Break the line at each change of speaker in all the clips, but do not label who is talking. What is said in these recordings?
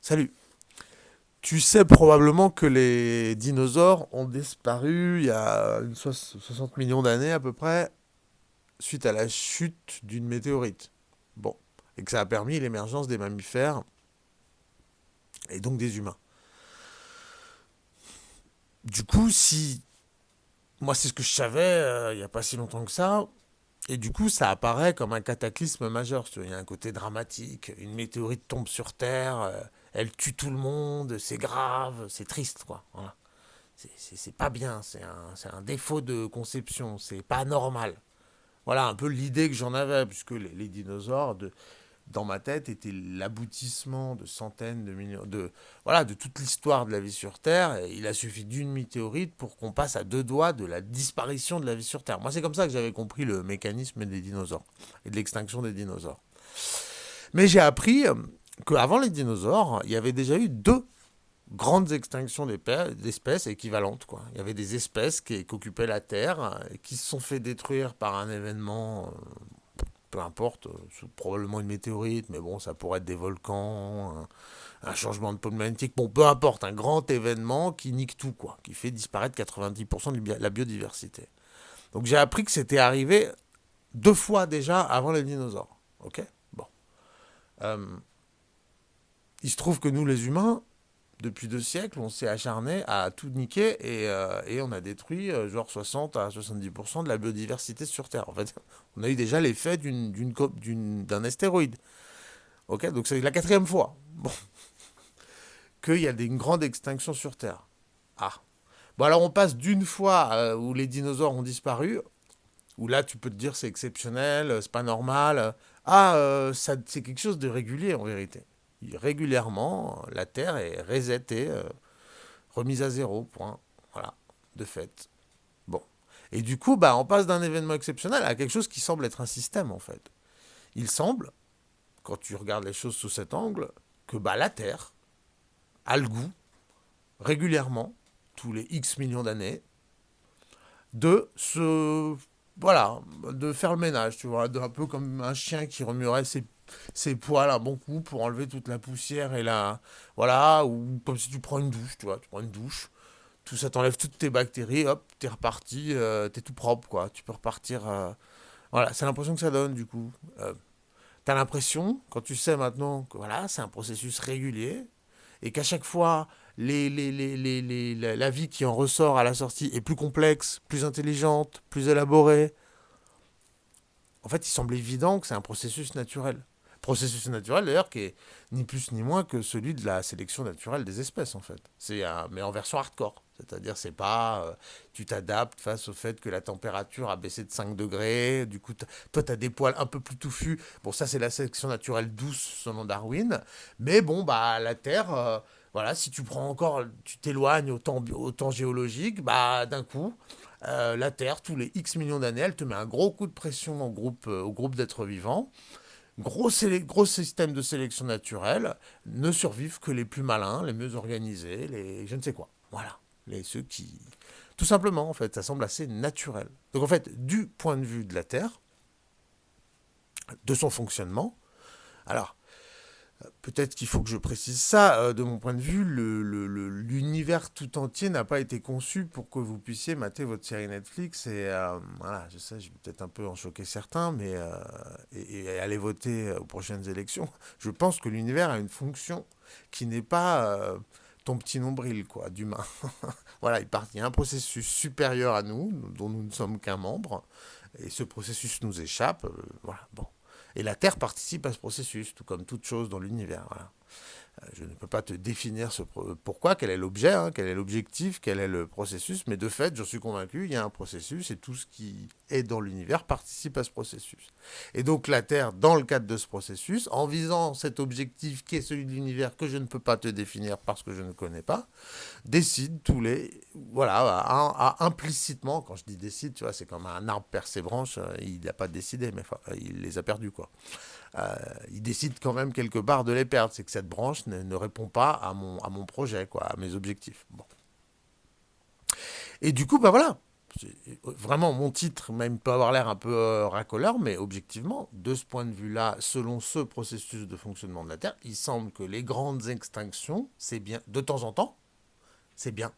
Salut. Tu sais probablement que les dinosaures ont disparu il y a 60 millions d'années à peu près, suite à la chute d'une météorite. Bon. Et que ça a permis l'émergence des mammifères et donc des humains. Du coup, si. Moi, c'est ce que je savais il n'y a pas si longtemps que ça. Et du coup, ça apparaît comme un cataclysme majeur. Si tu veux. Il y a un côté dramatique. Une météorite tombe sur Terre, elle tue tout le monde, c'est grave, c'est triste, quoi. Voilà. C'est pas bien, c'est un défaut de conception, c'est pas normal. Voilà un peu l'idée que j'en avais, puisque les dinosaures, dans ma tête, étaient l'aboutissement de centaines de millions, voilà, de toute l'histoire de la vie sur Terre. Et il a suffi d'une météorite pour qu'on passe à deux doigts de la disparition de la vie sur Terre. Moi, c'est comme ça que j'avais compris le mécanisme des dinosaures et de l'extinction des dinosaures. Mais j'ai appris qu'avant les dinosaures, il y avait déjà eu deux grandes extinctions d'espèces équivalentes, quoi. Il y avait des espèces qui occupaient la Terre, qui se sont fait détruire par un événement, peu importe, probablement une météorite, mais bon, ça pourrait être des volcans, un changement de pôle magnétique, bon, peu importe, un grand événement qui nique tout, quoi, qui fait disparaître 90% de la biodiversité. Donc j'ai appris que c'était arrivé deux fois déjà avant les dinosaures, ok. Bon. Euh, il se trouve que nous, les humains, depuis 2 siècles, on s'est acharné à tout niquer et on a détruit genre 60 à 70% de la biodiversité sur Terre. En fait, on a eu déjà l'effet d'un astéroïde. Ok, donc c'est la quatrième fois bon, qu'il y a une grande extinction sur Terre. Ah. Bon, alors on passe d'une fois où les dinosaures ont disparu, où là tu peux te dire c'est exceptionnel, c'est pas normal. C'est quelque chose de régulier en vérité. Régulièrement, la Terre est resetée, remise à zéro, point. Voilà, de fait. Bon. Et du coup, bah, on passe d'un événement exceptionnel à quelque chose qui semble être un système, en fait. Il semble, quand tu regardes les choses sous cet angle, que bah, la Terre a le goût, régulièrement, tous les X millions d'années, de se. Voilà, de faire le ménage, tu vois, un peu comme un chien qui remuerait ses poils un bon coup pour enlever toute la poussière et la. Voilà, ou comme si tu prends une douche, tu vois, tu prends une douche, tout ça t'enlève toutes tes bactéries, hop, t'es reparti, t'es tout propre, quoi. Tu peux repartir. Voilà, c'est l'impression que ça donne, du coup. T'as l'impression, quand tu sais maintenant que voilà, c'est un processus régulier, et qu'à chaque fois, la vie qui en ressort à la sortie est plus complexe, plus intelligente, plus élaborée. En fait, il semble évident que c'est un processus naturel. Processus naturel, d'ailleurs, qui est ni plus ni moins que celui de la sélection naturelle des espèces, en fait. Mais en version hardcore. C'est-à-dire, c'est pas. Tu t'adaptes face au fait que la température a baissé de 5 degrés. Du coup, toi, tu as des poils un peu plus touffus. Bon, ça, c'est la sélection naturelle douce, selon Darwin. Mais bon, bah, la Terre. Voilà, si tu prends encore, tu t'éloignes au temps géologique, bah d'un coup, la Terre, tous les X millions d'années, elle te met un gros coup de pression au groupe d'êtres vivants. Gros système de sélection naturelle, ne survivent que les plus malins, les mieux organisés, les je ne sais quoi. Voilà. Ceux qui. Tout simplement, en fait, ça semble assez naturel. Donc, en fait, du point de vue de la Terre, de son fonctionnement, alors, peut-être qu'il faut que je précise ça. De mon point de vue, l'univers tout entier n'a pas été conçu pour que vous puissiez mater votre série Netflix. Et voilà, je sais, je vais peut-être un peu en choquer certains, mais et aller voter aux prochaines élections. Je pense que l'univers a une fonction qui n'est pas ton petit nombril, quoi, d'humain. Voilà, il y a un processus supérieur à nous, dont nous ne sommes qu'un membre, et ce processus nous échappe. Voilà, bon. Et la Terre participe à ce processus, tout comme toute chose dans l'univers. Voilà. Je ne peux pas te définir pourquoi, quel est l'objet, hein, quel est l'objectif, quel est le processus, mais de fait, je suis convaincu, il y a un processus et tout ce qui est dans l'univers participe à ce processus. Et donc la Terre, dans le cadre de ce processus, en visant cet objectif qui est celui de l'univers que je ne peux pas te définir parce que je ne connais pas, décide tous les. Voilà, implicitement, quand je dis décide, tu vois, c'est comme un arbre perd ses branches, il n'a pas décidé, mais enfin, il les a perdues, quoi. Il décide quand même quelque part de les perdre. C'est que cette branche ne répond pas à mon projet, quoi, à mes objectifs. Bon. Et du coup, bah voilà. vraiment, mon titre même peut avoir l'air un peu racoleur, mais objectivement, de ce point de vue-là, selon ce processus de fonctionnement de la Terre, il semble que les grandes extinctions, c'est bien, de temps en temps, c'est bien.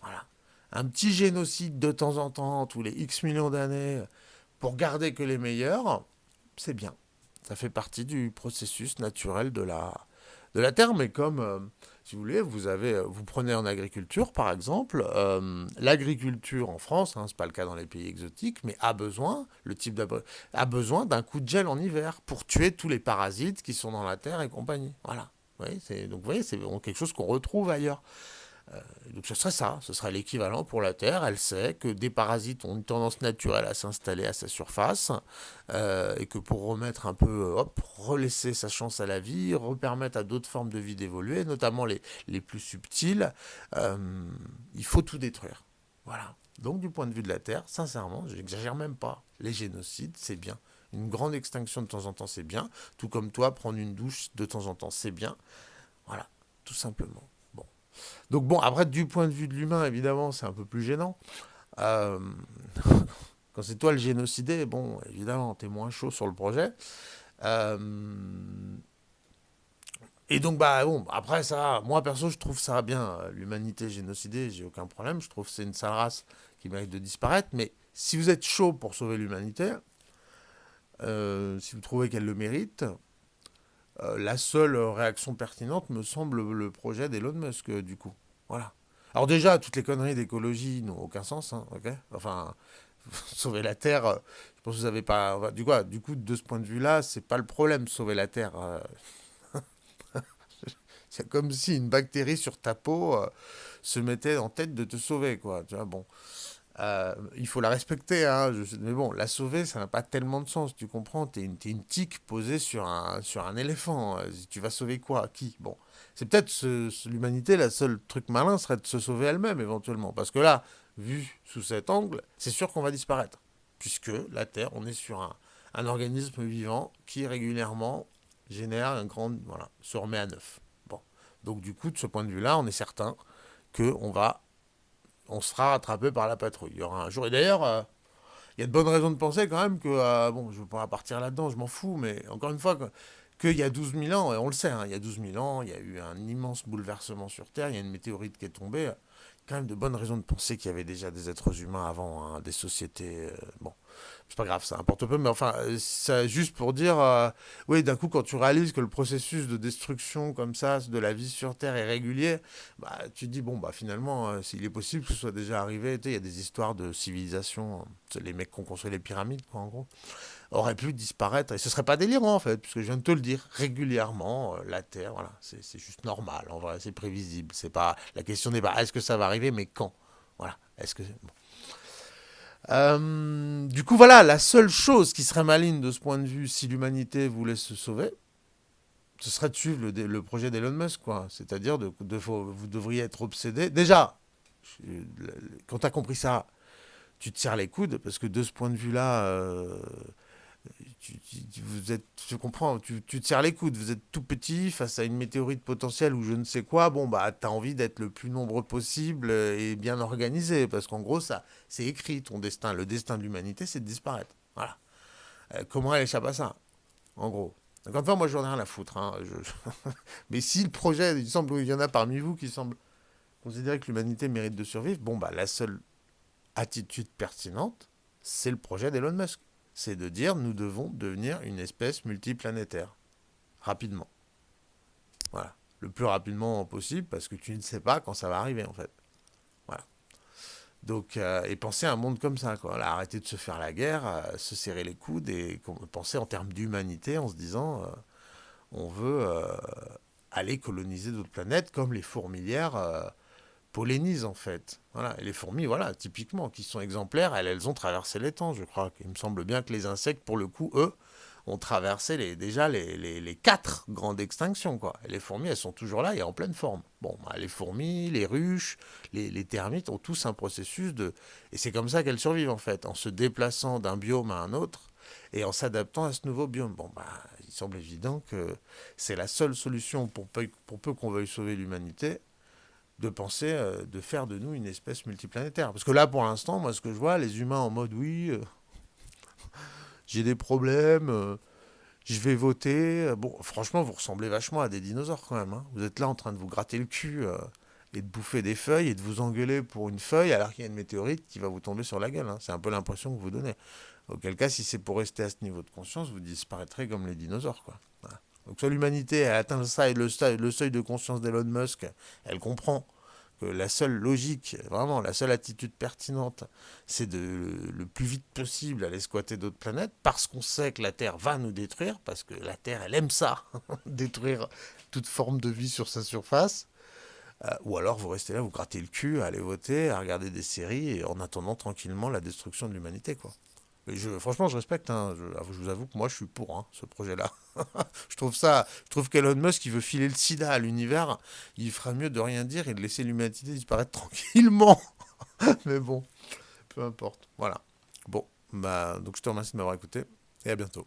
Voilà. Un petit génocide de temps en temps, tous les X millions d'années, pour garder que les meilleurs, c'est bien. Ça fait partie du processus naturel de la terre, mais comme, si vous voulez, vous prenez en agriculture, par exemple, l'agriculture en France, hein, c'est pas le cas dans les pays exotiques, mais a besoin d'un coup de gel en hiver pour tuer tous les parasites qui sont dans la terre et compagnie. Voilà. Donc vous voyez, c'est quelque chose qu'on retrouve ailleurs. Donc ce serait ça, ce serait l'équivalent pour la Terre. Elle sait que des parasites ont une tendance naturelle à s'installer à sa surface et que pour remettre un peu, hop, relaisser sa chance à la vie, repermettre à d'autres formes de vie d'évoluer, notamment les plus subtiles, euh, il faut tout détruire. Voilà. Donc du point de vue de la Terre, sincèrement, je n'exagère même pas. Les génocides, c'est bien. Une grande extinction de temps en temps, c'est bien. Tout comme toi, prendre une douche de temps en temps, c'est bien. Voilà, tout simplement. Bon. Donc bon, après, du point de vue de l'humain, évidemment, c'est un peu plus gênant. Euh, Quand c'est toi le génocidé, bon, évidemment, t'es moins chaud sur le projet. Euh, et donc, bah bon, après ça, moi perso, je trouve ça bien. L'humanité génocidée, j'ai aucun problème. Je trouve que c'est une sale race qui mérite de disparaître. Mais si vous êtes chaud pour sauver l'humanité, si vous trouvez qu'elle le mérite, la seule réaction pertinente me semble le projet d'Elon Musk, du coup. Voilà. Alors déjà, toutes les conneries d'écologie n'ont aucun sens, hein, ok. Enfin, sauver la Terre, je pense que vous avez pas... Du coup, de ce point de vue-là, c'est pas le problème, sauver la Terre. C'est comme si une bactérie sur ta peau se mettait en tête de te sauver, quoi. Tu vois, bon. Il faut la respecter, hein, mais bon, la sauver, ça n'a pas tellement de sens, tu comprends? T'es une tique posée sur un éléphant. Tu vas sauver quoi? Qui? Bon. C'est peut-être l'humanité, la seule truc malin serait de se sauver elle-même, éventuellement. Parce que là, vu sous cet angle, c'est sûr qu'on va disparaître. Puisque la Terre, on est sur un organisme vivant qui régulièrement génère un grand. Voilà, se remet à neuf. Bon. Donc, du coup, de ce point de vue-là, on est certain qu'on va on sera rattrapé par la patrouille. Il y aura un jour. Et d'ailleurs, il y a de bonnes raisons de penser quand même que, bon, je ne veux pas partir là-dedans, je m'en fous, mais encore une fois, qu'il y a 12 000 ans, et on le sait, hein, il y a 12 000 ans, il y a eu un immense bouleversement sur Terre, il y a une météorite qui est tombée. Quand même de bonnes raisons de penser qu'il y avait déjà des êtres humains avant, hein, des sociétés. Bon, c'est pas grave, ça importe peu, mais enfin, ça, juste pour dire, oui, d'un coup, quand tu réalises que le processus de destruction comme ça de la vie sur Terre est régulier, bah, tu te dis, bon, bah finalement, s'il est possible que ce soit déjà arrivé, tu sais, il y a des histoires de civilisation, les mecs qui ont construit les pyramides, quoi, en gros, auraient pu disparaître, et ce serait pas délirant, en fait, puisque je viens de te le dire, régulièrement, la Terre, voilà, c'est juste normal, en vrai, c'est prévisible, c'est pas, la question n'est pas, est-ce que ça va arriver, mais quand? Voilà, est-ce que... Bon. Du coup, voilà, la seule chose qui serait maligne de ce point de vue, si l'humanité voulait se sauver, ce serait de suivre le projet d'Elon Musk, quoi. C'est-à-dire, vous devriez être obsédé. Déjà, quand tu as compris ça, tu te serres les coudes, parce que de ce point de vue-là, tu comprends, tu te serres les coudes, vous êtes tout petit face à une météorite potentielle ou je ne sais quoi, bon, bah, t'as envie d'être le plus nombreux possible et bien organisé, parce qu'en gros, ça, c'est écrit, ton destin. Le destin de l'humanité, c'est de disparaître. Voilà. Comment elle échappe à ça, en gros? Encore une fois, moi, j'en ai rien à foutre. Hein. Mais si le projet, il semble qu'il y en a parmi vous qui semblent considérer que l'humanité mérite de survivre, bon, bah, la seule attitude pertinente, c'est le projet d'Elon Musk. C'est de dire nous devons devenir une espèce multiplanétaire. Rapidement. Voilà. Le plus rapidement possible parce que tu ne sais pas quand ça va arriver en fait. Voilà. Donc, et penser à un monde comme ça, quoi. Là, arrêter de se faire la guerre, se serrer les coudes et penser en termes d'humanité en se disant on veut aller coloniser d'autres planètes comme les fourmilières pollinisent en fait. Voilà. Et les fourmis, voilà, typiquement, qui sont exemplaires, elles ont traversé les temps, je crois. Il me semble bien que les insectes, pour le coup, eux, ont traversé déjà les quatre grandes extinctions, quoi. Et les fourmis, elles sont toujours là et en pleine forme. Bon, bah, les fourmis, les ruches, les termites ont tous un processus de... Et c'est comme ça qu'elles survivent, en fait, en se déplaçant d'un biome à un autre et en s'adaptant à ce nouveau biome. Bon, bah, il semble évident que c'est la seule solution pour peu qu'on veuille sauver l'humanité, de penser de faire de nous une espèce multiplanétaire. Parce que là, pour l'instant, moi, ce que je vois, les humains en mode oui, j'ai des problèmes, je vais voter. Bon, franchement, vous ressemblez vachement à des dinosaures quand même, hein. Vous êtes là en train de vous gratter le cul et de bouffer des feuilles et de vous engueuler pour une feuille alors qu'il y a une météorite qui va vous tomber sur la gueule, hein. C'est un peu l'impression que vous donnez. Auquel cas, si c'est pour rester à ce niveau de conscience, vous disparaîtrez comme les dinosaures, quoi. Voilà. Donc soit l'humanité a atteint le seuil de conscience d'Elon Musk, elle comprend que la seule logique, vraiment la seule attitude pertinente, c'est de le plus vite possible aller squatter d'autres planètes, parce qu'on sait que la Terre va nous détruire, parce que la Terre, elle aime ça, détruire toute forme de vie sur sa surface. Ou alors vous restez là, vous grattez le cul, à aller voter, à regarder des séries, et en attendant tranquillement la destruction de l'humanité, quoi. Franchement, je respecte, hein. Je vous avoue que moi, je suis pour, hein, ce projet-là. Je trouve qu'Elon Musk, il veut filer le sida à l'univers. Il ferait mieux de rien dire et de laisser l'humanité disparaître tranquillement. Mais bon, peu importe. Voilà. Bon, bah, donc je te remercie de m'avoir écouté et à bientôt.